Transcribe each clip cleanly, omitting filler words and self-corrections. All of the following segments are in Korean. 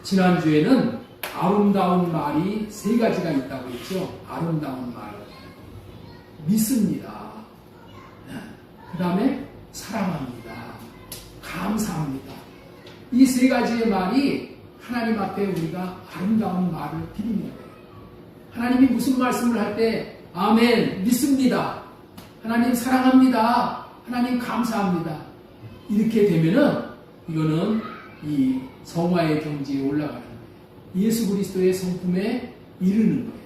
지난주에는 아름다운 말이 세 가지가 있다고 했죠. 아름다운 말. 믿습니다. 그 다음에 사랑합니다. 감사합니다. 이 세 가지의 말이 하나님 앞에 우리가 아름다운 말을 드리는 거예요. 하나님이 무슨 말씀을 할 때 아멘, 믿습니다. 하나님 사랑합니다. 하나님 감사합니다. 이렇게 되면은 이거는 이 성화의 경지에 올라가는 거예요. 예수 그리스도의 성품에 이르는 거예요.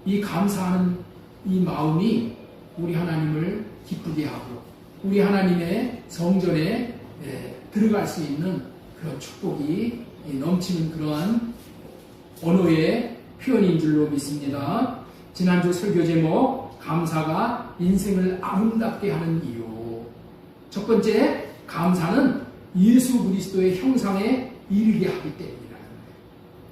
이 감사하는 이 마음이 우리 하나님을 기쁘게 하고 우리 하나님의 성전에 들어갈 수 있는 그런 축복이 넘치는 그러한 언어의 표현인 줄로 믿습니다. 지난주 설교 제목 감사가 인생을 아름답게 하는 이유. 첫 번째, 감사는 예수 그리스도의 형상에 이르게 하기 때문이다.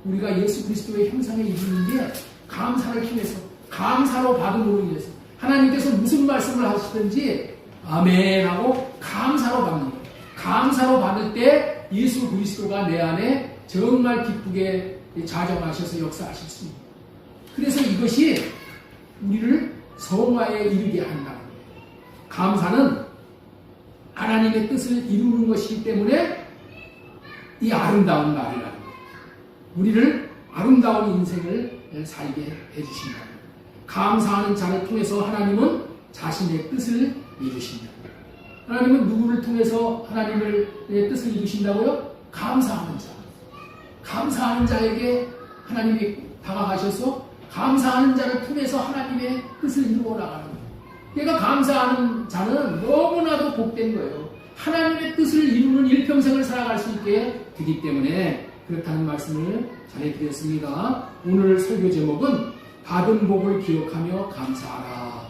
우리가 예수 그리스도의 형상에 이르는 게 감사를 통해서, 감사로 받음으로 인해서 하나님께서 무슨 말씀을 하시든지 아멘 하고 감사로 받는 거예요. 감사로 받을 때 예수 그리스도가 내 안에 정말 기쁘게 자정하셔서 역사하실 수 있습니다. 그래서 이것이 우리를 성화에 이르게 한다는 거예요. 감사는 하나님의 뜻을 이루는 것이기 때문에 이 아름다운 말이라는 거예요. 우리를 아름다운 인생을 살게 해주신다. 감사하는 자를 통해서 하나님은 자신의 뜻을 이루신다. 하나님은 누구를 통해서 하나님의 뜻을 이루신다고요? 감사하는 자. 감사하는 자에게 하나님이 다가가셔서 감사하는 자를 통해서 하나님의 뜻을 이루어 나가는 거예요. 그러니까 감사하는 자는 너무나도 복된 거예요. 하나님의 뜻을 이루는 일평생을 살아갈 수 있게 되기 때문에 그렇다는 말씀을 전해드렸습니다. 오늘 설교 제목은 받은 복을 기억하며 감사하라.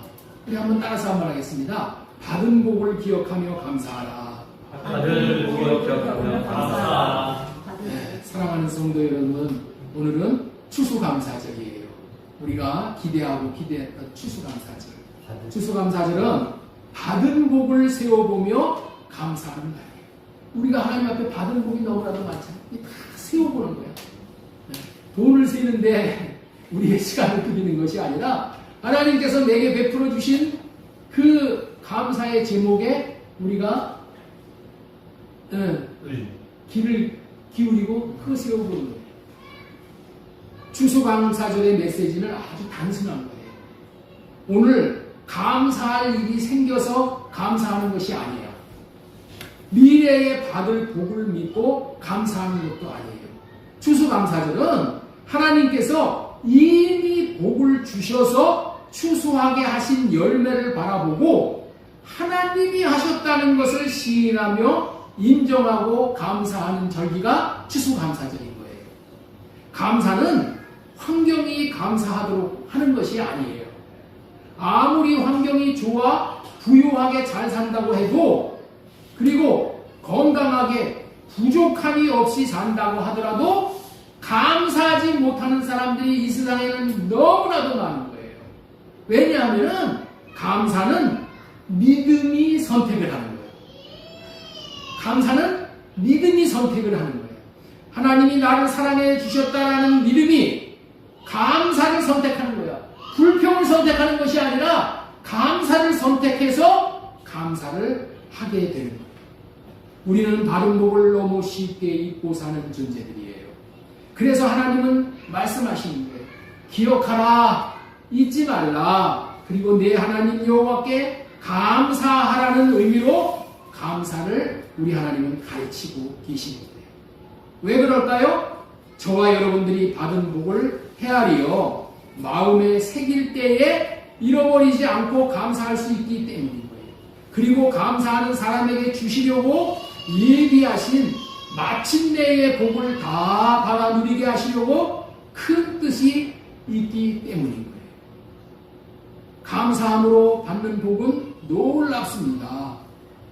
우리 한번 따라서 한번 하겠습니다. 받은 복을 기억하며 감사하라. 받은 복을 기억하며 감사하라. 사랑하는 성도 여러분, 오늘은 추수감사절이에요. 우리가 기대하고 기대했던 추수감사절. 추수감사절은 받은 복을 세워보며 감사하는 날이에요. 우리가 하나님 앞에 받은 복이 너무나도 많잖아요. 다 세워보는 거예요. 돈을 세는데 우리의 시간을 드리는 것이 아니라 하나님께서 내게 베풀어 주신 그 감사의 제목에 우리가 귀를 기울이고 그거 세워보는 거예요. 추수감사절의 메시지는 아주 단순한 거예요. 오늘 감사할 일이 생겨서 감사하는 것이 아니에요. 미래에 받을 복을 믿고 감사하는 것도 아니에요. 추수감사절은 하나님께서 이미 복을 주셔서 추수하게 하신 열매를 바라보고 하나님이 하셨다는 것을 시인하며 인정하고 감사하는 절기가 추수감사절인 거예요. 감사는 환경이 감사하도록 하는 것이 아니에요. 아무리 환경이 좋아 부유하게 잘 산다고 해도 그리고 건강하게 부족함이 없이 산다고 하더라도 감사하지 못하는 사람들이 이 세상에는 너무나도 많은 거예요. 왜냐하면 감사는 믿음이 선택을 하는 거예요. 감사는 믿음이 선택을 하는 거예요. 하나님이 나를 사랑해 주셨다라는 믿음이 감사를 선택하는 거예요. 불평을 선택하는 것이 아니라 감사를 선택해서 감사를 하게 되는 거예요. 우리는 바른 복을 너무 쉽게 잊고 사는 존재들이에요. 그래서 하나님은 말씀하시는 거예요. 기억하라, 잊지 말라. 그리고 내 하나님 여호와께 감사하라는 의미로 감사를 우리 하나님은 가르치고 계시는 거예요. 왜 그럴까요? 저와 여러분들이 받은 복을 헤아리어 마음에 새길 때에 잃어버리지 않고 감사할 수 있기 때문인 거예요. 그리고 감사하는 사람에게 주시려고 예비하신 마침내의 복을 다 받아 누리게 하시려고 큰 뜻이 있기 때문인 거예요. 감사함으로 받는 복은 놀랍습니다.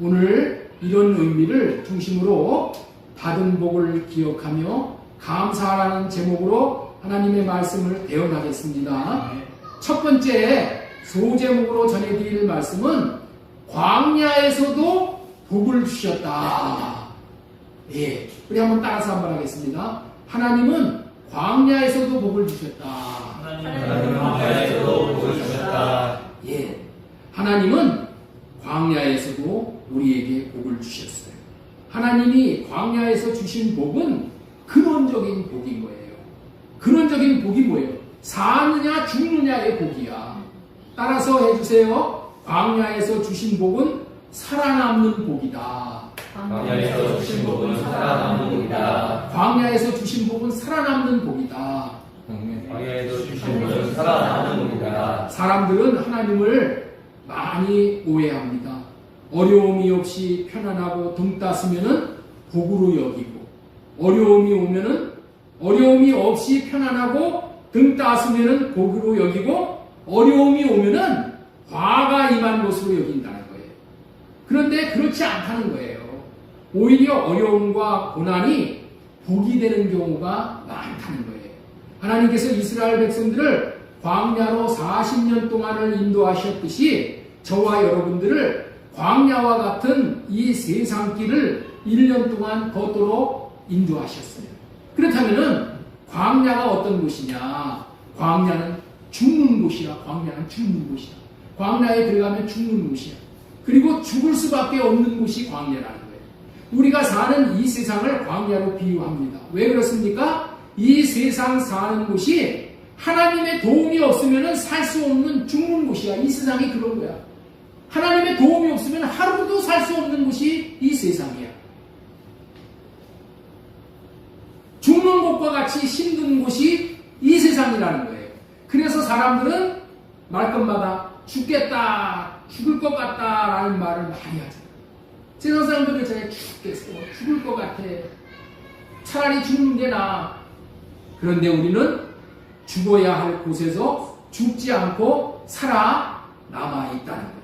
오늘 이런 의미를 중심으로 받은 복을 기억하며 감사하라는 제목으로 하나님의 말씀을 대언하겠습니다. 첫 번째 소제목으로 전해드릴 말씀은 광야에서도 복을 주셨다. 예, 우리 한번 따라서 한번 하겠습니다. 하나님은 광야에서도 복을 주셨다. 하나님은 광야에서도 복을 주셨다. 예, 하나님은 광야에서도 우리에게 복을 주셨어요. 하나님이 광야에서 주신 복은 근원적인 복인 거예요. 근원적인 복이 뭐예요? 사느냐 죽느냐의 복이야. 따라서 해주세요. 광야에서 주신 복은 살아남는 복이다. 광야에서 주신 복은 살아남는 복이다. 광야에서 주신 복은 살아남는 복이다. 광야에서 주신 복은 살아남는 복이다. 사람들은 하나님을 많이 오해합니다. 어려움이 없이 편안하고 등 따스면은 복으로 여기고, 어려움이 오면은 어려움이 없이 편안하고 등 따스면은 복으로 여기고, 어려움이 오면은 화가 임한 것으로 여긴다는 거예요. 그런데 그렇지 않다는 거예요. 오히려 어려움과 고난이 복이 되는 경우가 많다는 거예요. 하나님께서 이스라엘 백성들을 광야로 40년 동안을 인도하셨듯이 저와 여러분들을 광야와 같은 이 세상길을 1년 동안 걷도록 인도하셨어요. 그렇다면은 광야가 어떤 곳이냐? 광야는 죽는 곳이야. 광야는 죽는 곳이야. 광야에 들어가면 죽는 곳이야. 그리고 죽을 수밖에 없는 곳이 광야라는 거예요. 우리가 사는 이 세상을 광야로 비유합니다. 왜 그렇습니까? 이 세상 사는 곳이 하나님의 도움이 없으면 살 수 없는 죽는 곳이야. 이 세상이 그런 거야. 하나님의 도움이 없으면 하루도 살 수 없는 곳이 이 세상이야. 죽는 곳과 같이 힘든 곳이 이 세상이라는 거예요. 그래서 사람들은 말끝마다 죽겠다, 죽을 것 같다 라는 말을 많이 하잖아요. 세상 사람들은 제가 죽겠어, 죽을 것 같아, 차라리 죽는 게 나아. 그런데 우리는 죽어야 할 곳에서 죽지 않고 살아남아 있다는 거예요.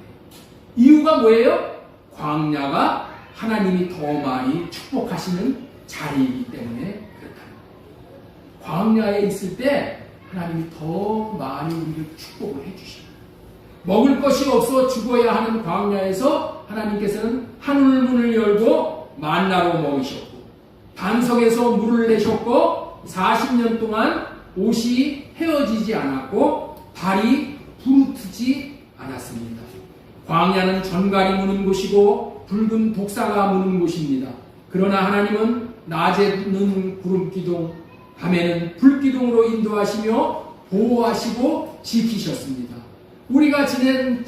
이유가 뭐예요? 광야가 하나님이 더 많이 축복하시는 자리이기 때문에 그렇다는 거예요. 광야에 있을 때 하나님이 더 많이 우리를 축복을 해주셔요. 먹을 것이 없어 죽어야 하는 광야에서 하나님께서는 하늘문을 열고 만나로 먹이셨고, 반석에서 물을 내셨고, 40년 동안 옷이 헤어지지 않았고 발이 부르트지 않았습니다. 광야는 전갈이 무는 곳이고 붉은 독사가 무는 곳입니다. 그러나 하나님은 낮에는 구름기둥, 밤에는 불기둥으로 인도하시며 보호하시고 지키셨습니다. 우리가 지난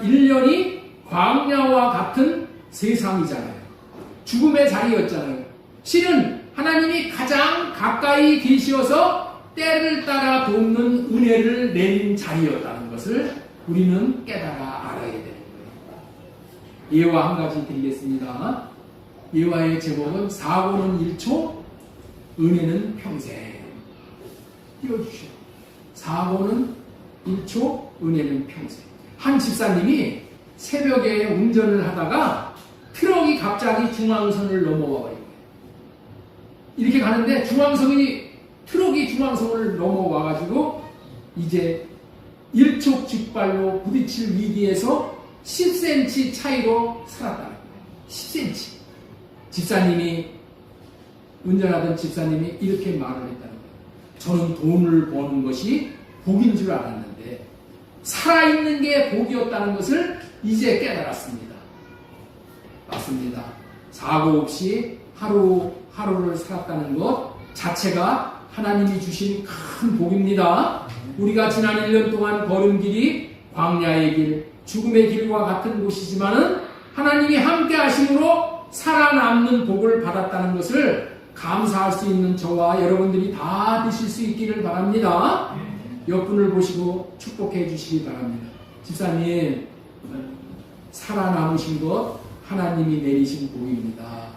1년이 광야와 같은 세상이잖아요. 죽음의 자리였잖아요. 실은 하나님이 가장 가까이 계시어서 때를 따라 돕는 은혜를 내린 자리였다는 것을 우리는 깨달아 알아야 되는 거예요. 예화 한 가지 드리겠습니다. 예화의 제목은 사고는 1초, 은혜는 평생. 띄워주시오. 사고는 1초, 은혜는 평생. 한 집사님이 새벽에 운전을 하다가 트럭이 갑자기 중앙선을 넘어와 버린 거예요. 이렇게 가는데 트럭이 중앙선을 넘어와가지고 이제 일촉즉발로 부딪힐 위기에서 10cm 차이로 살았다는 거예요. 10cm. 운전하던 집사님이 이렇게 말을 했다는 거예요. 저는 돈을 버는 것이 복인 줄 알았는데 살아있는 게 복이었다는 것을 이제 깨달았습니다. 맞습니다. 사고 없이 하루를 살았다는 것 자체가 하나님이 주신 큰 복입니다. 우리가 지난 1년 동안 걸은 길이 광야의 길, 죽음의 길과 같은 곳이지만은 하나님이 함께 하심으로 살아남는 복을 받았다는 것을 감사할 수 있는 저와 여러분들이 다 드실 수 있기를 바랍니다. 옆분을 보시고 축복해 주시기 바랍니다. 집사님, 살아남으신 것 하나님이 내리신 복입니다.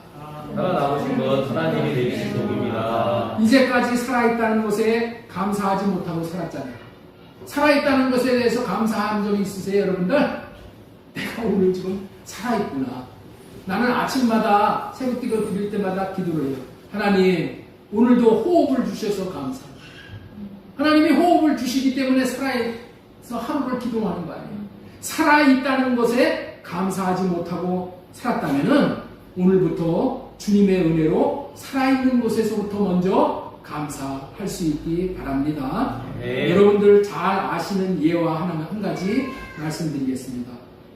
살아남으신 것 하나님이 내리신 복입니다. 이제까지 살아있다는 것에 감사하지 못하고 살았잖아요. 살아있다는 것에 대해서 감사한 적이 있으세요, 여러분들? 내가 오늘 지금 살아있구나. 나는 아침마다 새벽기도 드릴 때마다 기도를 해요. 하나님, 오늘도 호흡을 주셔서 감사합니다. 하나님이 호흡을 주시기 때문에 살아서 하루를 기도하는 거 아니에요. 살아있다는 것에 감사하지 못하고 살았다면은 오늘부터 주님의 은혜로 살아있는 곳에서부터 먼저 감사할 수 있기 바랍니다. 네. 여러분들 잘 아시는 예와 한 가지 말씀드리겠습니다.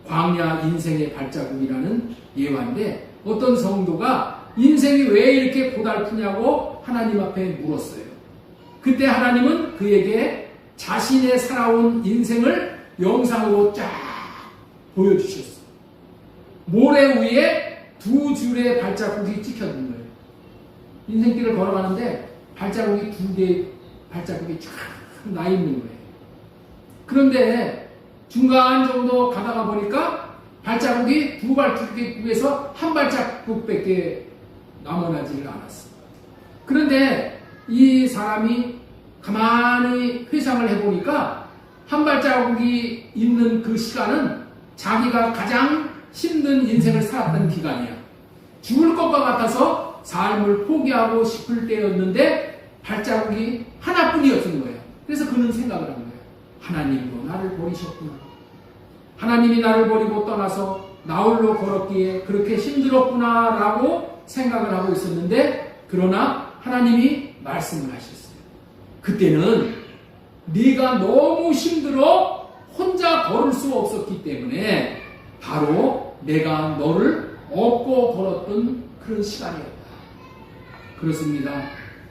광야 인생의 발자국이라는 예화인데 어떤 성도가 인생이 왜 이렇게 고달프냐고 하나님 앞에 물었어요. 그때 하나님은 그에게 자신의 살아온 인생을 영상으로 쫙 보여주셨어요. 모래 위에 2줄의 발자국이 찍혀진 거예요. 인생길을 걸어가는데 발자국이 2개의 발자국이 쫙 나 있는 거예요. 그런데 중간 정도 가다가 보니까 발자국이 2발자국에서 1발자국밖에 남아나지를 않았어요. 그런데 이 사람이 가만히 회상을 해보니까 1발자국이 있는 그 시간은 자기가 가장 힘든 인생을 살았던 기간이야. 죽을 것과 같아서 삶을 포기하고 싶을 때였는데 발자국이 하나뿐이었던 거예요. 그래서 그는 생각을 한 거예요. 하나님도 나를 버리셨구나. 하나님이 나를 버리고 떠나서 나홀로 걸었기에 그렇게 힘들었구나 라고 생각을 하고 있었는데, 그러나 하나님이 말씀을 하셨어요. 그때는 네가 너무 힘들어 혼자 걸을 수 없었기 때문에 바로 내가 너를 업고 걸었던 그런 시간이었다. 그렇습니다.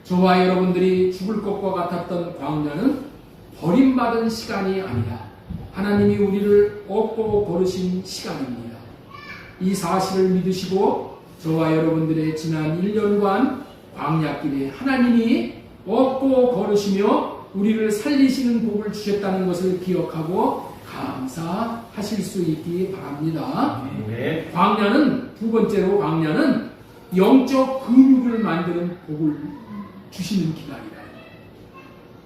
저와 여러분들이 죽을 것과 같았던 광야는 버림받은 시간이 아니라 하나님이 우리를 업고 걸으신 시간입니다. 이 사실을 믿으시고 저와 여러분들의 지난 1년간 광야길에 하나님이 업고 걸으시며 우리를 살리시는 복을 주셨다는 것을 기억하고 감사하실 수 있기 바랍니다. 네. 광야는, 두 번째로 광야는 영적 근육을 만드는 복을 주시는 기간이다.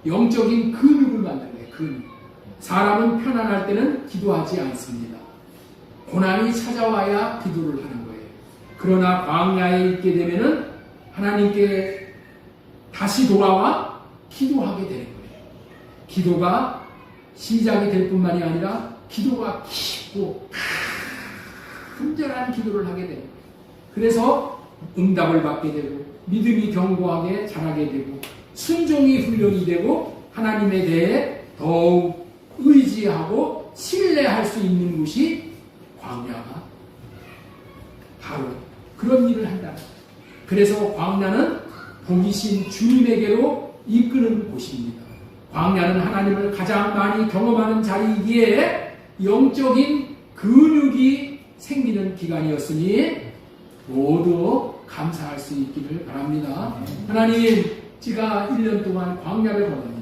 영적인 근육을 만드는 거예요. 근육. 사람은 편안할 때는 기도하지 않습니다. 고난이 찾아와야 기도를 하는 거예요. 그러나 광야에 있게 되면은 하나님께 다시 돌아와 기도하게 되는 거예요. 기도가 시작이 될 뿐만이 아니라 기도가 깊고 간절한 기도를 하게 되는 거예요. 그래서 응답을 받게 되고 믿음이 견고하게 자라게 되고 순종이 훈련이 되고 하나님에 대해 더욱 의지하고 신뢰할 수 있는 곳이 광야가 바로 그런 일을 한다는 거예요. 그래서 광야는 복이신 주님에게로 이끄는 곳입니다. 광야는 하나님을 가장 많이 경험하는 자리이기에 영적인 근육이 생기는 기간이었으니 모두 감사할 수 있기를 바랍니다. 하나님, 제가 1년 동안 광야를 걸었는데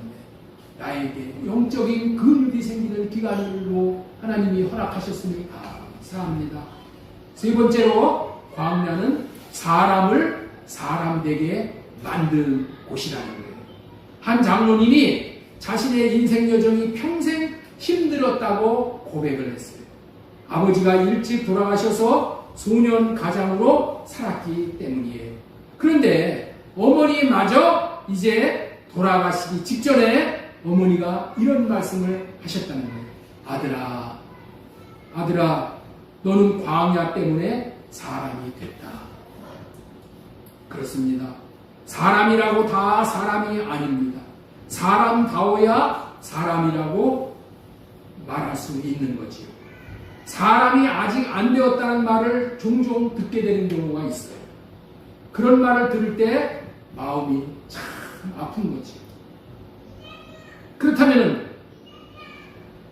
나에게 영적인 근육이 생기는 기간으로 하나님이 허락하셨으니 감사합니다. 세 번째로 광야는 사람을 사람되게 만드는 곳이라는 거예요. 한 장로님이 자신의 인생 여정이 평생 힘들었다고 고백을 했어요. 아버지가 일찍 돌아가셔서 소년 가장으로 살았기 때문이에요. 그런데 어머니마저 이제 돌아가시기 직전에 어머니가 이런 말씀을 하셨다는 거예요. 아들아, 아들아, 너는 광야 때문에 사람이 됐다. 그렇습니다. 사람이라고 다 사람이 아닙니다. 사람다워야 사람이라고 말할 수 있는 거지요. 사람이 아직 안 되었다는 말을 종종 듣게 되는 경우가 있어요. 그런 말을 들을 때 마음이 참 아픈 거지요. 그렇다면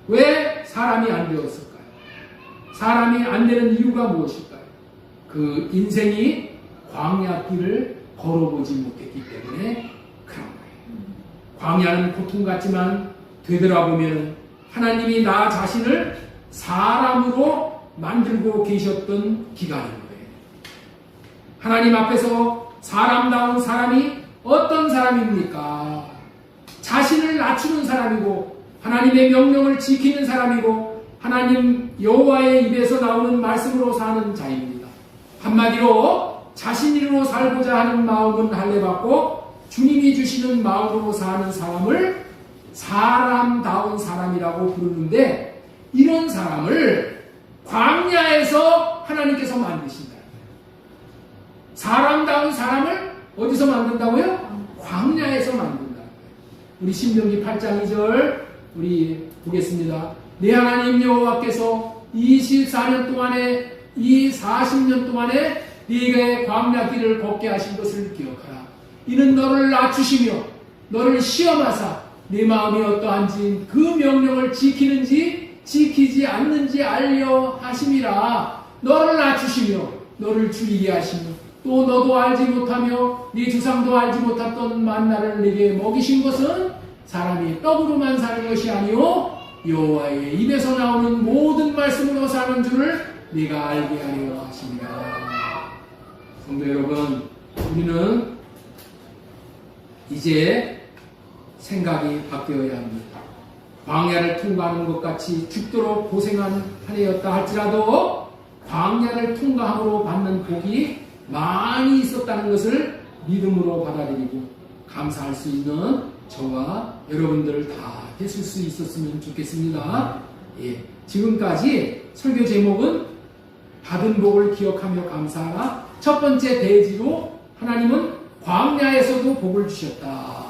왜 사람이 안 되었을까요? 사람이 안 되는 이유가 무엇일까요? 그 인생이 광야길을 걸어보지 못했기 때문에 그런 거예요. 광야는 고통 같지만 되돌아보면 하나님이 나 자신을 사람으로 만들고 계셨던 기간인 거예요. 하나님 앞에서 사람다운 사람이 어떤 사람입니까? 자신을 낮추는 사람이고 하나님의 명령을 지키는 사람이고 하나님 여호와의 입에서 나오는 말씀으로 사는 자입니다. 한마디로 자신으로 살고자 하는 마음은 할례받고 주님이 주시는 마음으로 사는 사람을 사람다운 사람이라고 부르는데, 이런 사람을 광야에서 하나님께서 만드신다. 사람다운 사람을 어디서 만든다고요? 광야에서 우리 신명기 8장 2절 우리 보겠습니다. 내 하나님 여호와께서 24년 동안에 이 40년 동안에 네게 광야 길을 걷게 하신 것을 기억하라. 이는 너를 낮추시며 너를 시험하사 네 마음이 어떠한지 그 명령을 지키는지 지키지 않는지 알려 하심이라. 너를 낮추시며 너를 줄이게 하시며 또 너도 알지 못하며 네 조상도 알지 못했던 만나를 네게 먹이신 것은 사람이 떡으로만 사는 것이 아니요 여호와의 입에서 나오는 모든 말씀으로 사는 줄을 네가 알게 하려 하십니다. 성도 여러분, 우리는 이제 생각이 바뀌어야 합니다. 광야를 통과하는 것 같이 죽도록 고생한 한 해였다 할지라도 광야를 통과함으로 받는 복이 많이 있었다는 것을 믿음으로 받아들이고 감사할 수 있는 저와 여러분들 다 되실 수 있었으면 좋겠습니다. 예, 지금까지 설교 제목은 받은 복을 기억하며 감사하라. 첫 번째 대지로 하나님은 광야에서도 복을 주셨다.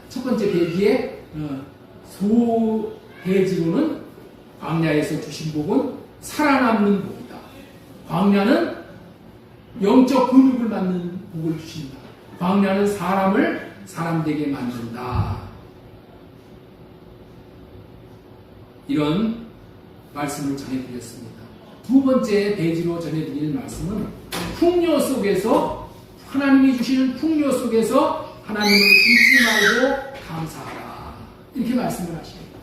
첫 번째 대지의 소대지로는 광야에서 주신 복은 살아남는 복이다. 광야는 영적 근육을 받는 복을 주신다. 광야는 사람을 사람되게 만든다. 이런 말씀을 전해드렸습니다. 두 번째 대지로 전해드리는 말씀은 풍요 속에서 하나님이 주시는 풍요 속에서 하나님을 잊지 말고 감사하라. 이렇게 말씀을 하십니다.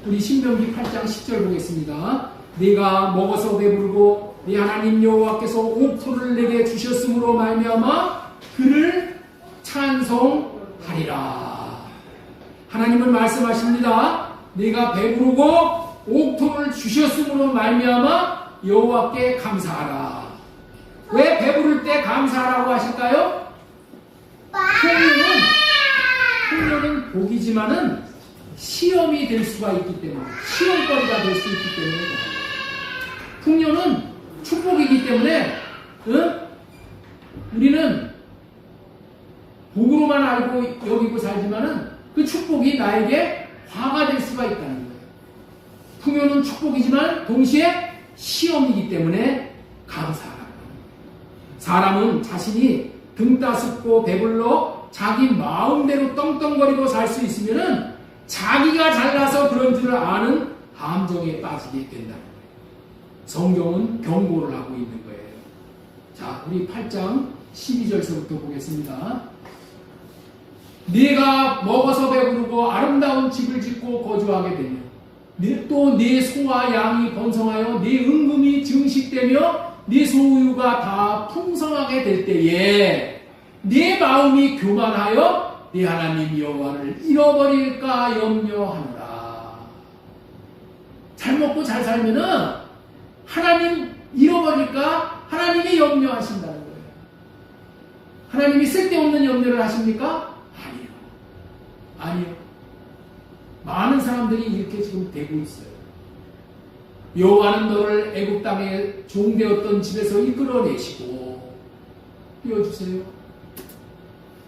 우리 신명기 8장 10절 보겠습니다. 네가 먹어서 배부르고 네 하나님 여호와께서 옥토를 내게 주셨으므로 말미암아 그를 찬송하리라. 하나님은 말씀하십니다. 네가 배부르고 옥토를 주셨으므로 말미암아 여호와께 감사하라. 왜 배부를 때 감사하라고 하실까요? 풍요는 복이지만은 시험이 될 수가 있기 때문에, 시험거리가 될 수 있기 때문에, 풍요는 축복이기 때문에 우리는 복으로만 알고 여기고 살지만은 그 축복이 나에게 화가 될 수가 있다는 거예요. 풍요는 축복이지만 동시에 시험이기 때문에 감사하라고 합니다. 사람은 자신이 등 따숩고 배불러 자기 마음대로 떵떵거리고 살 수 있으면은 자기가 잘나서 그런 줄 아는 함정에 빠지게 된다는 거예요. 성경은 경고를 하고 있는 거예요. 자, 우리 8장 12절서부터 보겠습니다. 네가 먹어서 배부르고 아름다운 집을 짓고 거주하게 되며 또 네 소와 양이 번성하여 네 은금이 증식되며 네 소유가 다 풍성하게 될 때에 네 마음이 교만하여 네 하나님 여호와를 잃어버릴까 염려하노라. 잘 먹고 잘 살면은 하나님 잃어버릴까 하나님이 염려하신다는 거예요. 하나님이 쓸데없는 염려를 하십니까? 아니요. 많은 사람들이 이렇게 지금 되고 있어요. 여호와는 너를 애굽 땅에 종되었던 집에서 이끌어내시고 띄워주세요.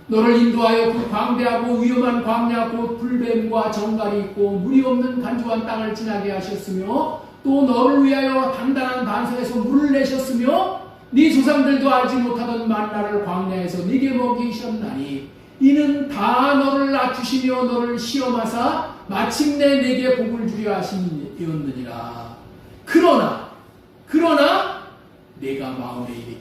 너를 인도하여 그 광대하고 위험한 광야 곧 불뱀과 정갈이 있고 물이 없는 간조한 땅을 지나게 하셨으며 또 너를 위하여 단단한 반석에서 물을 내셨으며 네 조상들도 알지 못하던 만나를 광야에서 네게 먹이셨나니 이는 다 너를 낮추시며 너를 시험하사 마침내 내게 복을 주려 하심이었느니라. 그러나 내가 마음에 이르기를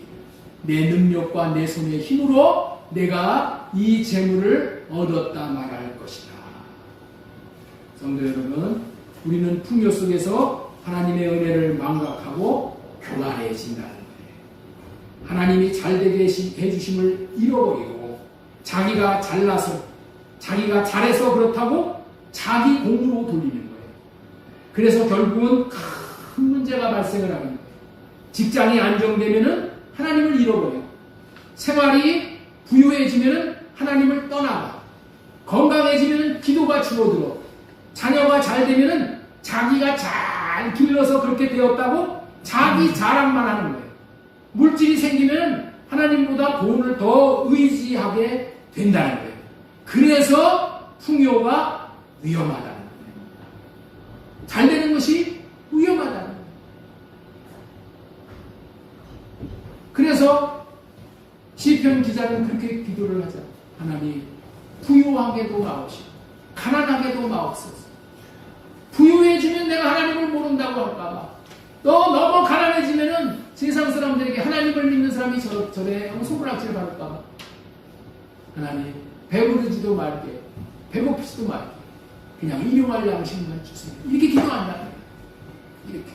내 능력과 내 손의 힘으로 내가 이 재물을 얻었다 말할 것이다. 성도 여러분, 우리는 풍요 속에서 하나님의 은혜를 망각하고 교만해진다는 거예요. 하나님이 잘되게 해주심을 잃어버리고 자기가 잘나서 자기가 잘해서 그렇다고 자기 공으로 돌리는 거예요. 그래서 결국은 큰 문제가 발생을 하는 거예요. 직장이 안정되면은 하나님을 잃어버려요. 생활이 부유해지면은 하나님을 떠나가. 건강해지면은 기도가 줄어들어. 자녀가 잘 되면은 자기가 잘 길러서 그렇게 되었다고 자기 자랑만 하는 거예요. 물질이 생기면 하나님보다 돈을 더 의지하게 된다는 거예요. 그래서 풍요가 위험하다는 거예요. 잘 되는 것이 위험하다는 거예요. 그래서 시편 기자는 그렇게 기도를 하죠. 하나님, 부유하게도 마옵시고 가난하게도 마옵소서. 부유해지면 내가 하나님을 모른다고 할까봐, 또 너무 가난해지면은 세상 사람들에게 하나님을 믿는 사람이 저래 손가락질 받을까봐, 하나님 배부르지도 말게, 배고프지도 말게, 그냥 일용할 양식만 주세요. 이렇게 기도한다는 거예요. 이렇게.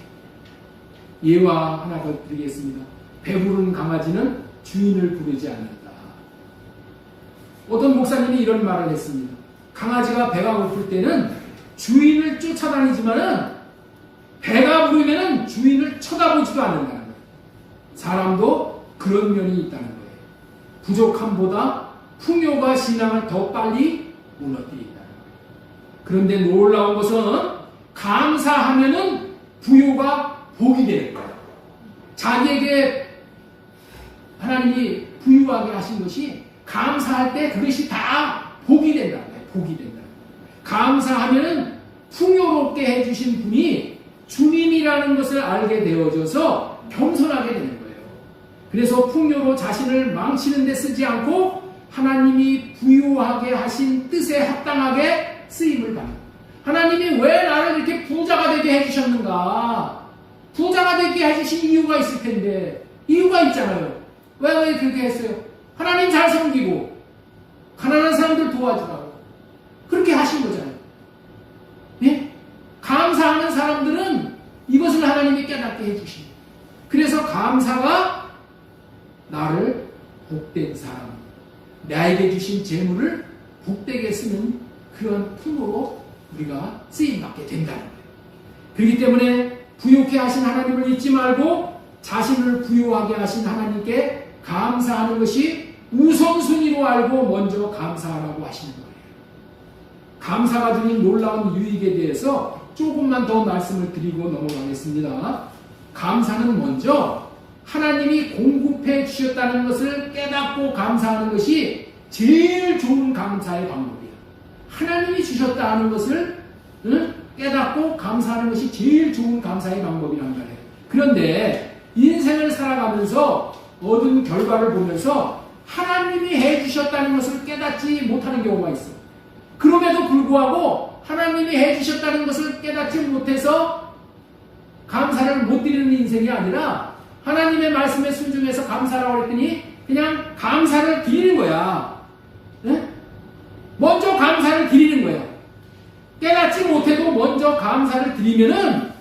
예화 하나 더 드리겠습니다. 배부른 강아지는 주인을 부르지 않는다. 어떤 목사님이 이런 말을 했습니다. 강아지가 배가 고플 때는 주인을 쫓아다니지만은 배가 부르면은 주인을 쳐다보지도 않는다는 거예요. 사람도 그런 면이 있다는 거예요. 부족함보다 풍요가 신앙을 더 빨리 무너뜨린다. 그런데 놀라운 것은 감사하면은 부요가 복이 되는 거예요. 자기에게 하나님이 부유하게 하신 것이 감사할 때 그것이 다 복이 된다는 거예요. 복이 된다. 감사하면은 풍요롭게 해주신 분이 주님이라는 것을 알게 되어져서 겸손하게 되는 거예요. 그래서 풍요로 자신을 망치는 데 쓰지 않고 하나님이 부유하게 하신 뜻에 합당하게 쓰임을 받는, 하나님이 왜 나를 이렇게 부자가 되게 해주셨는가? 부자가 되게 해주신 이유가 있을 텐데, 이유가 있잖아요. 왜 그렇게 했어요? 하나님 잘 섬기고 가난한 사람들 도와주라고 그렇게 하신 거잖아요. 예? 감사하는 사람들은 이것을 하나님이 깨닫게 해주십니다. 그래서 감사가 나를 복된 사람, 나에게 주신 재물을 복되게 쓰는 그런 품으로 우리가 쓰임받게 된다는 거예요. 그렇기 때문에 부유케 하신 하나님을 잊지 말고 자신을 부유하게 하신 하나님께 감사하는 것이 우선순위로 알고 먼저 감사하라고 하시는 거예요. 감사가 주는 놀라운 유익에 대해서 조금만 더 말씀을 드리고 넘어가겠습니다. 감사는 먼저 하나님이 공급해 주셨다는 것을 깨닫고 감사하는 것이 제일 좋은 감사의 방법이에요. 하나님이 주셨다는 것을 깨닫고 감사하는 것이 제일 좋은 감사의 방법이란 말이에요. 그런데 인생을 살아가면서 얻은 결과를 보면서 하나님이 해주셨다는 것을 깨닫지 못하는 경우가 있어. 그럼에도 불구하고 하나님이 해주셨다는 것을 깨닫지 못해서 감사를 못 드리는 인생이 아니라 하나님의 말씀에 순종해서 감사라고 했더니 그냥 감사를 드리는 거야. 네? 먼저 감사를 드리는 거야. 깨닫지 못해도 먼저 감사를 드리면은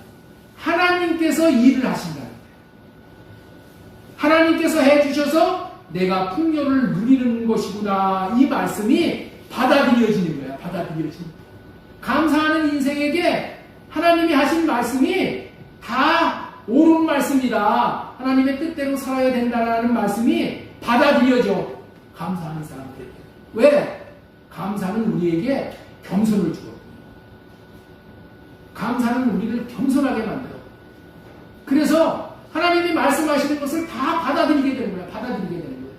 하나님께서 일을 하신다. 하나님께서 해주셔서 내가 풍요를 누리는 것이구나. 이 말씀이 받아들여지는 거야. 받아들여지는 거야. 감사하는 인생에게 하나님이 하신 말씀이 다 옳은 말씀이다. 하나님의 뜻대로 살아야 된다는 말씀이 받아들여져. 감사하는 사람들에게. 왜? 감사는 우리에게 겸손을 주거든요. 감사는 우리를 겸손하게 만들어. 그래서 하나님이 말씀하시는 것을 다 받아들이게 되는 거야. 받아들이게 되는 거야.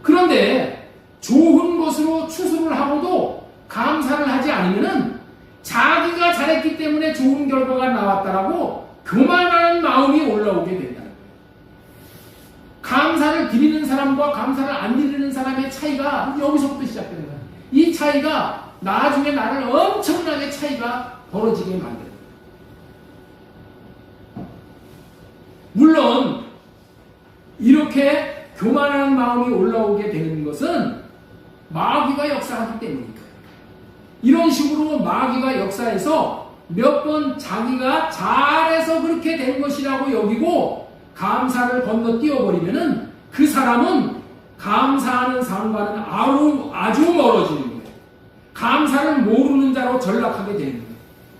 그런데 좋은 것으로 추수를 하고도 감사를 하지 않으면은 자기가 잘했기 때문에 좋은 결과가 나왔다라고 교만한 마음이 올라오게 된다는 거예요. 감사를 드리는 사람과 감사를 안 드리는 사람의 차이가 여기서부터 시작되는 거예요. 이 차이가 나중에 나를 엄청나게 차이가 벌어지게 만드는 거예요. 물론 이렇게 교만한 마음이 올라오게 되는 것은 마귀가 역사하기 때문이니까요. 이런 식으로 마귀가 역사해서 몇 번 자기가 잘해서 그렇게 된 것이라고 여기고 감사를 건너뛰어버리면은 그 사람은 감사하는 삶과는 아주 멀어지는 거예요. 감사를 모르는 자로 전락하게 되는 거예요.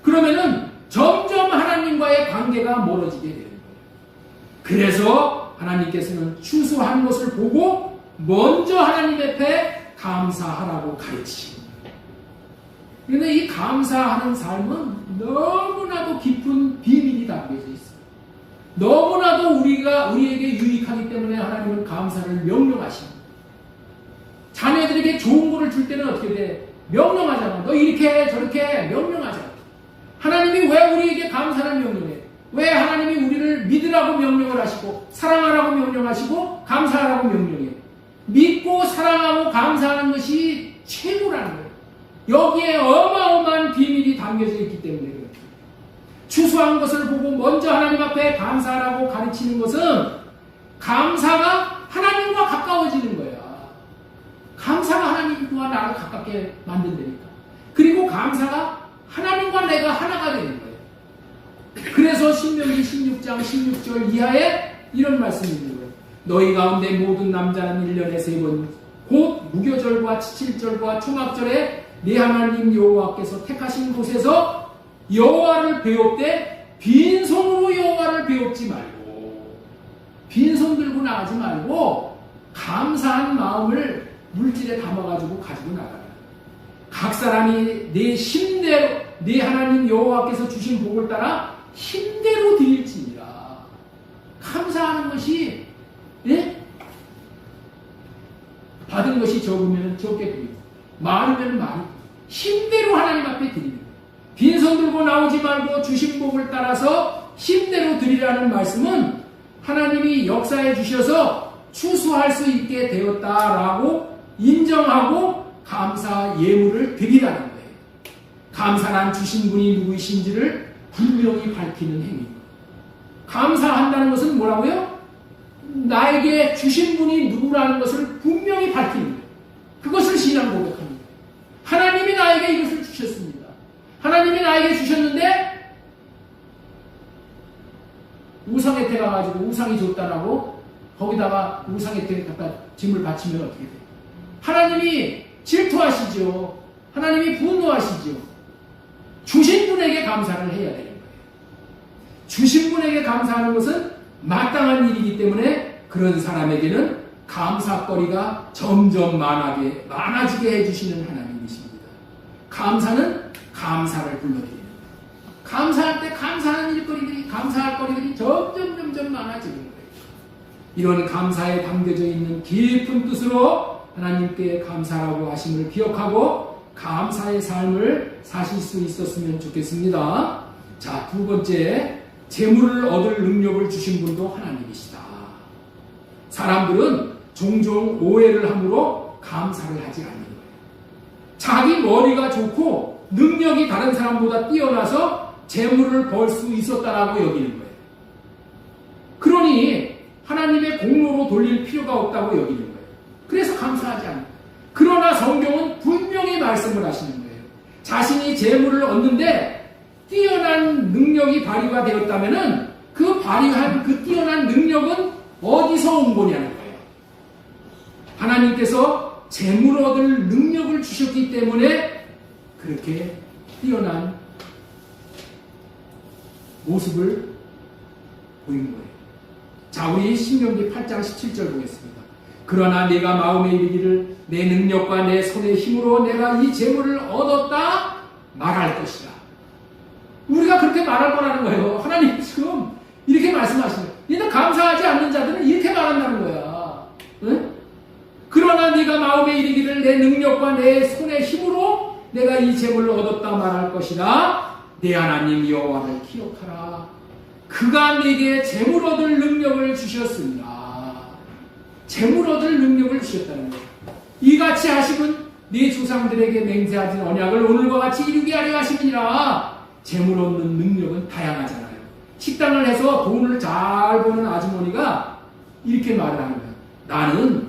그러면은 점점 하나님과의 관계가 멀어지게 되는 거예요. 그래서 하나님께서는 추수한 것을 보고 먼저 하나님 앞에 감사하라고 가르치십니다. 그런데 이 감사하는 삶은 너무나도 깊은 비밀이 담겨져 있어요. 너무나도 우리에게 유익하기 때문에 하나님은 감사를 명령하십니다. 자녀들에게 좋은 거를 줄 때는 어떻게 돼? 명령하잖아. 너 이렇게 해, 저렇게 해. 명령하잖아. 하나님이 왜 우리에게 감사를 명령해? 왜 하나님이 우리를 믿으라고 명령을 하시고 사랑하라고 명령하시고 감사하라고 명령해? 믿고 사랑하고 감사하는 것이 최고라는 거예요. 여기에 어마어마한 비밀이 담겨져 있기 때문에 그래요. 추수한 것을 보고 먼저 하나님 앞에 감사하라고 가르치는 것은 감사가 하나님과 가까워지는 거야. 감사가 하나님과 나를 가깝게 만든다니까. 그리고 감사가 하나님과 내가 하나가 되는 거예요. 그래서 신명기 16장 16절 이하에 이런 말씀이 있는 거예요. 너희 가운데 모든 남자는 1년에 3번 곧 무교절과 칠칠절과 초막절에 네 하나님 여호와께서 택하신 곳에서 여호와를 배웁되 빈손으로 여호와를 배웁지 말고, 빈손 들고 나가지 말고 감사한 마음을 물질에 담아가지고 가지고 나가라. 각 사람이 내 힘대로 네 하나님 여호와께서 주신 복을 따라 힘대로 드릴지니라. 감사하는 것이, 예? 받은 것이 적으면 적게 드리고 많으면 많이 힘대로 하나님 앞에 드리는 거예요. 빈손 들고 나오지 말고 주신 복을 따라서 힘대로 드리라는 말씀은 하나님이 역사해 주셔서 추수할 수 있게 되었다라고 인정하고 감사 예물을 드리라는 거예요. 감사란 주신 분이 누구이신지를 분명히 밝히는 행위입니다. 감사한다는 것은 뭐라고요? 나에게 주신 분이 누구라는 것을 분명히 밝히는 거예요. 그것을 신앙 고백합니다. 하나님이 나에게 이것을 주셨습니다. 하나님이 나에게 주셨는데 우상에테 가가지고 우상이 줬다라고 거기다가 우상에테 갖다 짐을 바치면 어떻게 돼요? 하나님이 질투하시죠. 하나님이 분노하시죠. 주신 분에게 감사를 해야 되는 거예요. 주신 분에게 감사하는 것은 마땅한 일이기 때문에 그런 사람에게는 감사거리가 점점 많아지게 해주시는 하나님이십니다. 감사는 감사를 불러드립니다. 감사할 때 감사하는 일거리들이, 감사할 거리들이 점점 많아지는 거예요. 이런 감사에 담겨져 있는 깊은 뜻으로 하나님께 감사라고 하심을 기억하고 감사의 삶을 사실 수 있었으면 좋겠습니다. 자, 두 번째, 재물을 얻을 능력을 주신 분도 하나님이시다. 사람들은 종종 오해를 함으로 감사를 하지 않는 거예요. 자기 머리가 좋고 능력이 다른 사람보다 뛰어나서 재물을 벌 수 있었다라고 여기는 거예요. 그러니 하나님의 공로로 돌릴 필요가 없다고 여기는 거예요. 그래서 감사하지 않는 거예요. 그러나 성경은 분명히 말씀을 하시는 거예요. 자신이 재물을 얻는데 뛰어난 능력이 발휘가 되었다면은 그 발휘한 그 뛰어난 능력은 어디서 온 거냐는 거예요. 하나님께서 재물 얻을 능력을 주셨기 때문에 그렇게 뛰어난 모습을 보이는 거예요. 자, 우리 신명기 8장 17절 보겠습니다. 그러나 내가 마음에 이르기를 내 능력과 내 손의 힘으로 내가 이 재물을 얻었다 말할 것이다. 우리가 그렇게 말할 거라는 거예요. 하나님 지금 이렇게 말씀하시는 거예요. 얘는 감사하지 않는 자들은 이렇게 말한다는 거야. 응? 그러나 네가 마음에 이르기를 내 능력과 내 손의 힘으로 내가 이 재물을 얻었다 말할 것이다. 내 하나님 여호와를 기억하라. 그가 네게 재물 얻을 능력을 주셨습니다. 재물 얻을 능력을 주셨다는 거예요. 이같이 하심은 네 조상들에게 맹세하신 언약을 오늘과 같이 이루게 하려 하심이니라. 재물 얻는 능력은 다양하잖아요. 식당을 해서 돈을 잘 버는 아주머니가 이렇게 말을 하는 거예요. 나는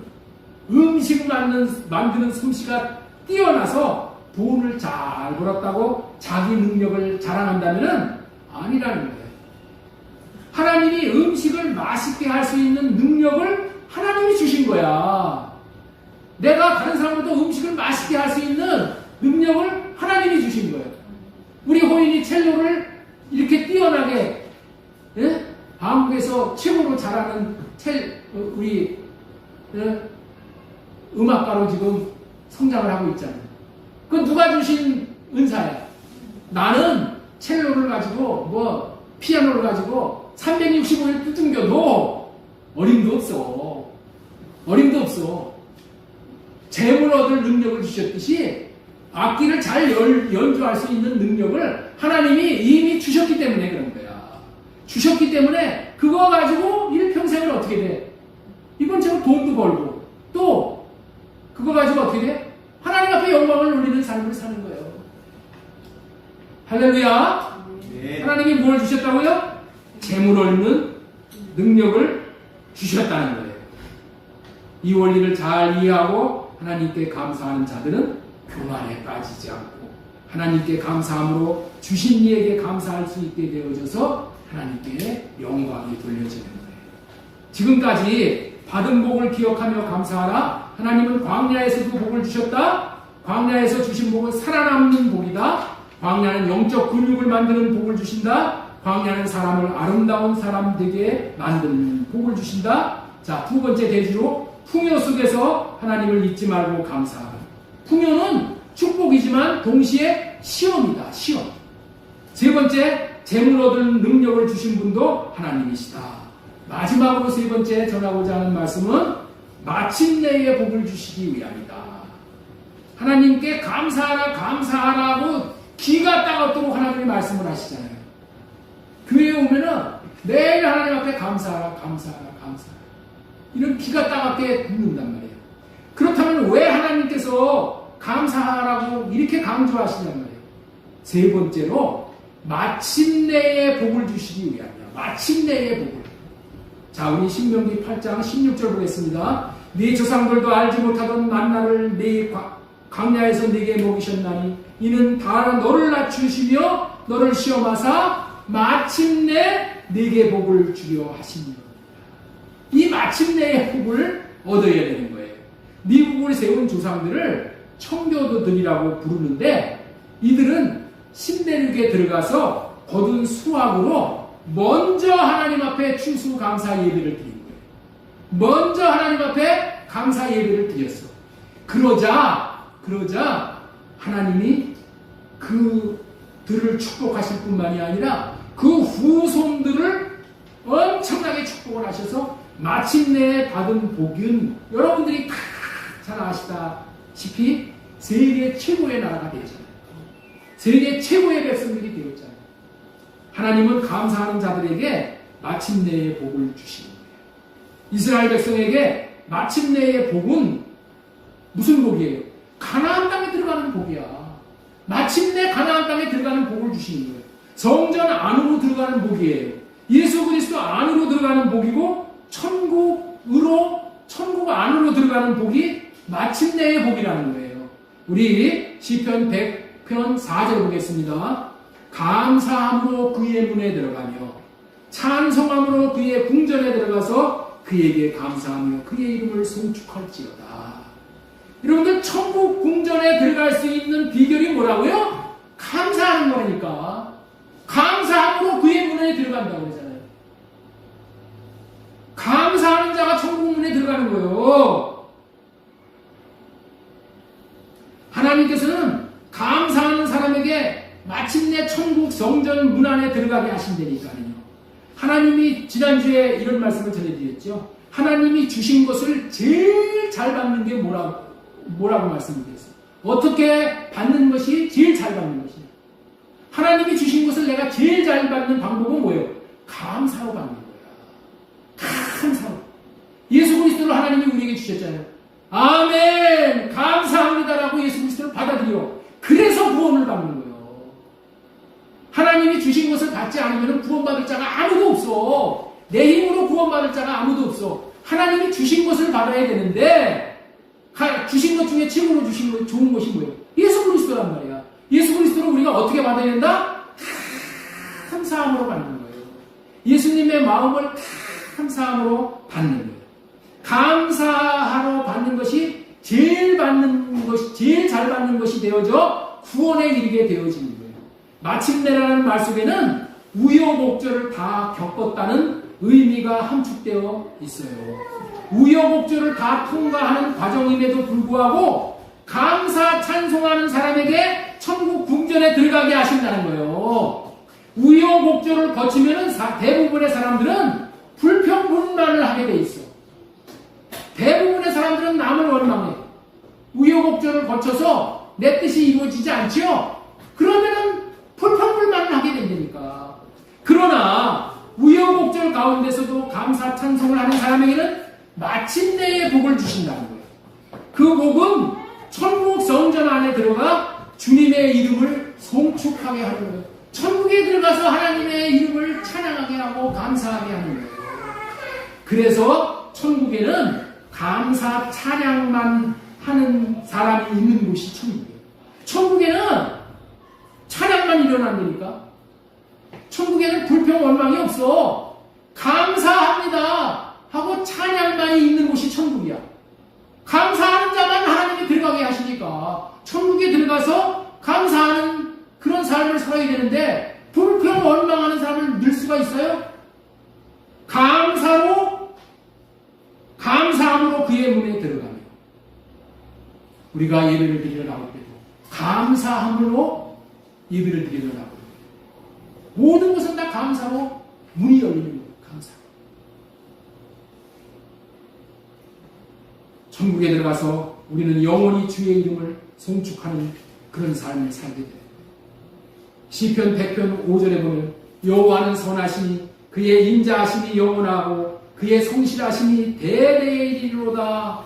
음식 만드는 솜씨가 뛰어나서 돈을 잘 벌었다고 자기 능력을 자랑한다면 아니라는 거예요. 하나님이 음식을 맛있게 할 수 있는 능력을 하나님이 주신 거야. 내가 다른 사람보다 음식을 맛있게 할 수 있는 능력을 하나님이 주신 거예요. 우리 호인이 첼로를 이렇게 뛰어나게, 예? 한국에서 최고로 잘하는 우리 음악가로 지금 성장을 하고 있잖아요. 그건 누가 주신 은사야? 나는 첼로를 가지고 피아노를 가지고 365일 두둥겨도 어림도 없어. 재물 얻을 능력을 주셨듯이 악기를 잘 연주할 수 있는 능력을 하나님이 이미 주셨기 때문에 그런 거야. 주셨기 때문에 그거 가지고 일평생을 어떻게 돼? 이번 처럼 돈도 벌고 또 그거 가지고 어떻게 돼? 하나님 앞에 영광을 올리는 삶을 사는 거예요. 할렐루야. 네. 하나님이 뭘 주셨다고요? 재물 얻는 능력을 주셨다는 거예요. 이 원리를 잘 이해하고 하나님께 감사하는 자들은 교만에 빠지지 않고 하나님께 감사함으로 주신 이에게 감사할 수 있게 되어져서 하나님께 영광이 돌려지는 거예요. 지금까지 받은 복을 기억하며 감사하라. 하나님은 광야에서도 복을 주셨다. 광야에서 주신 복은 살아남는 복이다. 광야는 영적 근육을 만드는 복을 주신다. 광야는 사람을 아름다운 사람 되게 만드는 복을 주신다. 자, 두 번째 대지로 풍요 속에서 하나님을 잊지 말고 감사하라. 풍요는 축복이지만 동시에 시험이다. 시험. 세 번째, 재물 얻을 능력을 주신 분도 하나님이시다. 마지막으로 세 번째 전하고자 하는 말씀은 마침내의 복을 주시기 위함이다. 하나님께 감사하라 감사하라고 기가 따갑도록 하나님이 말씀을 하시잖아요. 교회에 오면은 매일 하나님 앞에 감사하라 감사하라 감사하라 이런 기가 따갑게 묻는단 말이에요. 그렇다면 왜 하나님께서 감사하라고 이렇게 강조하시냔 말이에요. 세 번째로 마침내의 복을 주시기 위함이야. 마침내의 복을. 자, 우리 신명기 8장 16절 보겠습니다. 네 조상들도 알지 못하던 만나를 네 광야에서 네게 먹이셨나니 이는 다 너를 낮추시며 너를 시험하사 마침내 네게 복을 주려 하십니다. 이 마침내의 복을 얻어야 되는 거예요. 미국을 세운 조상들을 청교도들이라고 부르는데 이들은 신대륙에 들어가서 거둔 수확으로 먼저 하나님 앞에 추수감사 예배를 드린 거예요. 먼저 하나님 앞에 감사 예배를 드렸어. 그러자 하나님이 그들을 축복하실 뿐만이 아니라 그 후손들을 엄청나게 축복을 하셔서 마침내 받은 복은 여러분들이 다 잘 아시다시피 세계 최고의 나라가 되었잖아요. 세계 최고의 백성들이 되었잖아요. 하나님은 감사하는 자들에게 마침내의 복을 주시는 거예요. 이스라엘 백성에게 마침내의 복은 무슨 복이에요? 가나안 땅에 들어가는 복이야. 마침내 가나안 땅에 들어가는 복을 주시는 거예요. 성전 안으로 들어가는 복이에요. 예수 그리스도 안으로 들어가는 복이고 천국 안으로 들어가는 복이 마침내의 복이라는 거예요. 우리 시편 100편 4절 보겠습니다. 감사함으로 그의 문에 들어가며 찬송함으로 그의 궁전에 들어가서 그에게 감사하며 그의 이름을 송축할지어다. 여러분들 천국 궁전에 들어갈 수 있는 비결이 뭐라고요? 감사하는 거니까. 감사함으로 그의 문에 들어간다고 그러잖아요. 감사하는 자가 천국 문에 들어가는 거예요. 하나님께서는 감사하는 사람에게 마침내 천국 성전 문 안에 들어가게 하신다니까요. 하나님이 지난주에 이런 말씀을 전해드렸죠. 하나님이 주신 것을 제일 잘 받는 게 뭐라고 말씀드렸어요. 어떻게 받는 것이 제일 잘 받는 것이냐. 하나님이 주신 것을 내가 제일 잘 받는 방법은 뭐예요? 감사로 받는 거야. 감사로. 예수 그리스도를 하나님이 우리에게 주셨잖아요. 아멘! 감사합니다라고 예수 그리스도를 받아들여. 그래서 구원을 받는 거예요. 하나님이 주신 것을 받지 않으면 구원받을 자가 아무도 없어. 내 힘으로 구원받을 자가 아무도 없어. 하나님이 주신 것을 받아야 되는데 주신 것 중에 최고로 주신 것 좋은 것이 뭐예요? 예수 그리스도란 말이야. 예수 그리스도를 우리가 어떻게 받아야 된다? 감사함으로 받는 거예요. 예수님의 마음을 감사함으로 받는 거예요. 감사하러 받는 것이 제일 잘 받는 것이 되어져 구원에 이르게 되어지는 거예요. 마침내라는 말 속에는 우여곡절을 다 겪었다는 의미가 함축되어 있어요. 우여곡절을 다 통과하는 과정임에도 불구하고 감사 찬송하는 사람에게 천국 궁전에 들어가게 하신다는 거예요. 우여곡절을 거치면은 대부분의 사람들은 불평불만을 하게 돼 있어. 대부분의 사람들은 남을 원망해. 우여곡절을 거쳐서 내 뜻이 이루어지지 않죠? 그러면은 불평불만을 하게 된다니까. 그러나 우여곡절 가운데서도 감사 찬송을 하는 사람에게는 마침내의 복을 주신다는 거예요. 그 복은 천국 성전 안에 들어가 주님의 이름을 송축하게 하는 거예요. 천국에 들어가서 하나님의 이름을 찬양하게 하고 감사하게 하는 거예요. 그래서 천국에는 감사 찬양만 하는 사람이 있는 곳이 천국이에요. 천국에는 찬양만 일어난다니까. 천국에는 불평 원망이 없어. 감사합니다 하고 찬양만이 있는 곳이 천국이야. 감사하는 자만 하나님이 들어가게 하시니까 천국에 들어가서 감사하는 그런 삶을 살아야 되는데 불평 원망하는 사람을 늘 수가 있어요? 감사함으로 그의 문에 들어가며 우리가 예배를 드리러 나올 때도 감사함으로 예배를 드리러 나올 때 모든 것은 다 감사로 문이 열리는 거예요. 감사. 천국에 들어가서 우리는 영원히 주의 이름을 송축하는 그런 삶을 살게 돼요. 시편 100편 5절에 보면 여호와는 선하시니 그의 인자하심이 영원하고 그의 성실하심이 대대에 이르로다.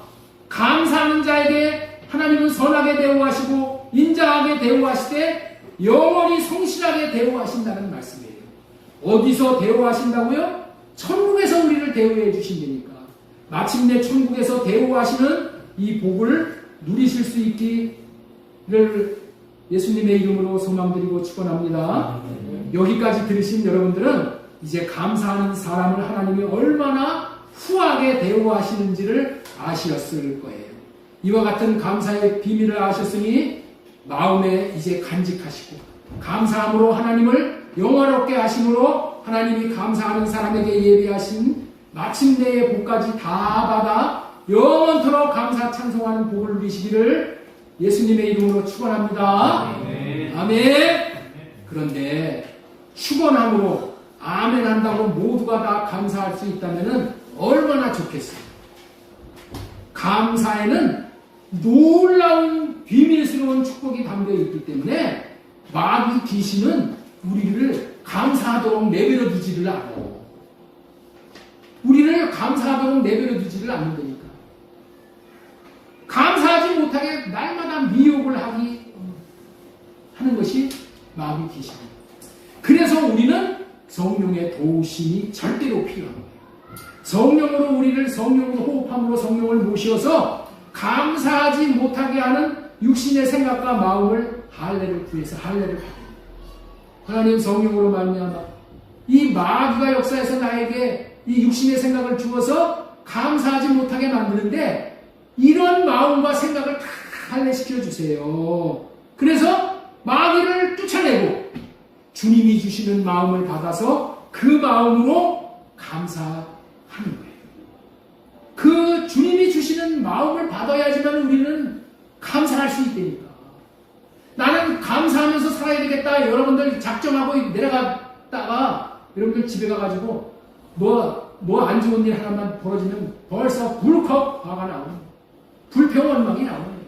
감사하는 자에게 하나님은 선하게 대우하시고 인자하게 대우하시되 영원히 성실하게 대우하신다는 말씀이에요. 어디서 대우하신다고요? 천국에서 우리를 대우해 주신다니까. 마침내 천국에서 대우하시는 이 복을 누리실 수 있기를 예수님의 이름으로 소망드리고 축원합니다. 여기까지 들으신 여러분들은 이제 감사하는 사람을 하나님이 얼마나 후하게 대우하시는지를 아셨을 거예요. 이와 같은 감사의 비밀을 아셨으니 마음에 이제 간직하시고 감사함으로 하나님을 영화롭게 하심으로 하나님이 감사하는 사람에게 예비하신 마침내의 복까지 다 받아 영원토록 감사 찬송하는 복을 누리시기를 예수님의 이름으로 축원합니다. 아멘. 그런데 축원함으로 아멘 한다고 모두가 다 감사할 수 있다면 얼마나 좋겠어요. 감사에는 놀라운 비밀스러운 축복이 담겨 있기 때문에 마귀 귀신은 우리를 감사하도록 내버려 두지를 않아요. 우리를 감사하도록 내버려 두지를 않는다니까. 감사하지 못하게 날마다 미혹을 하는 것이 마귀 귀신입니다. 그래서 우리는 성령의 도우심이 절대로 필요한 거예요. 성령으로 우리를 성령으로 호흡함으로 성령을 모셔서 감사하지 못하게 하는 육신의 생각과 마음을 할례를 구해서 할례를 받습니다. 하나님 성령으로 말미암아 이 마귀가 역사해서 나에게 이 육신의 생각을 주어서 감사하지 못하게 만드는데 이런 마음과 생각을 다 할례시켜 주세요. 그래서 마귀를 쫓아내고 주님이 주시는 마음을 받아서 그 마음으로 감사하는 거예요. 그 주님이 주시는 마음을 받아야지만 우리는 감사할 수 있다니까. 나는 감사하면서 살아야 되겠다. 여러분들 작정하고 내려갔다가 여러분들 집에 가가지고 뭐 안 좋은 일 하나만 벌어지면 벌써 불컥 화가 나오는 불평 원망이 나오는 거예요.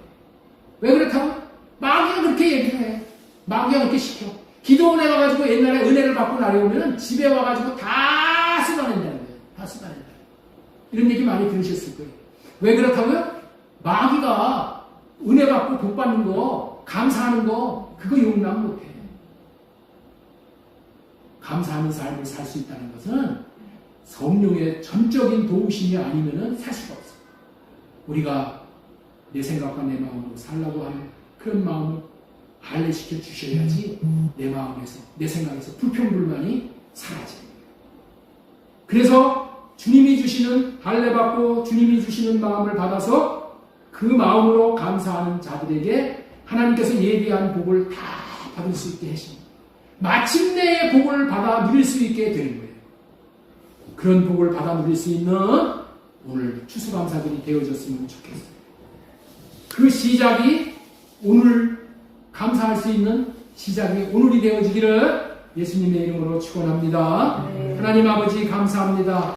왜 그렇다고? 마귀가 그렇게 얘기해. 마귀가 그렇게 시켜. 기도원에 가가지고 옛날에 은혜를 받고 나려오면 집에 와가지고 다 쏟아낸다는 거예요. 다 쏟아낸다. 이런 얘기 많이 들으셨을 거예요. 왜 그렇다고요? 마귀가 은혜 받고 복 받는 거, 감사하는 거, 그거 용납 못해. 감사하는 삶을 살 수 있다는 것은 성령의 전적인 도우심이 아니면 살 수가 없어. 우리가 내 생각과 내 마음으로 살라고 하는 그런 마음을 할례시켜 주셔야지 내 마음에서, 내 생각에서 불평불만이 사라집니다. 그래서 주님이 주시는 할례 받고 주님이 주시는 마음을 받아서 그 마음으로 감사하는 자들에게 하나님께서 예비한 복을 다 받을 수 있게 하십니다. 마침내의 복을 받아 누릴 수 있게 되는 거예요. 그런 복을 받아 누릴 수 있는 오늘 추수감사들이 되어졌으면 좋겠어요. 그 시작이 오늘 감사할 수 있는 시작이 오늘이 되어지기를 예수님의 이름으로 축원합니다. 하나님 아버지 감사합니다.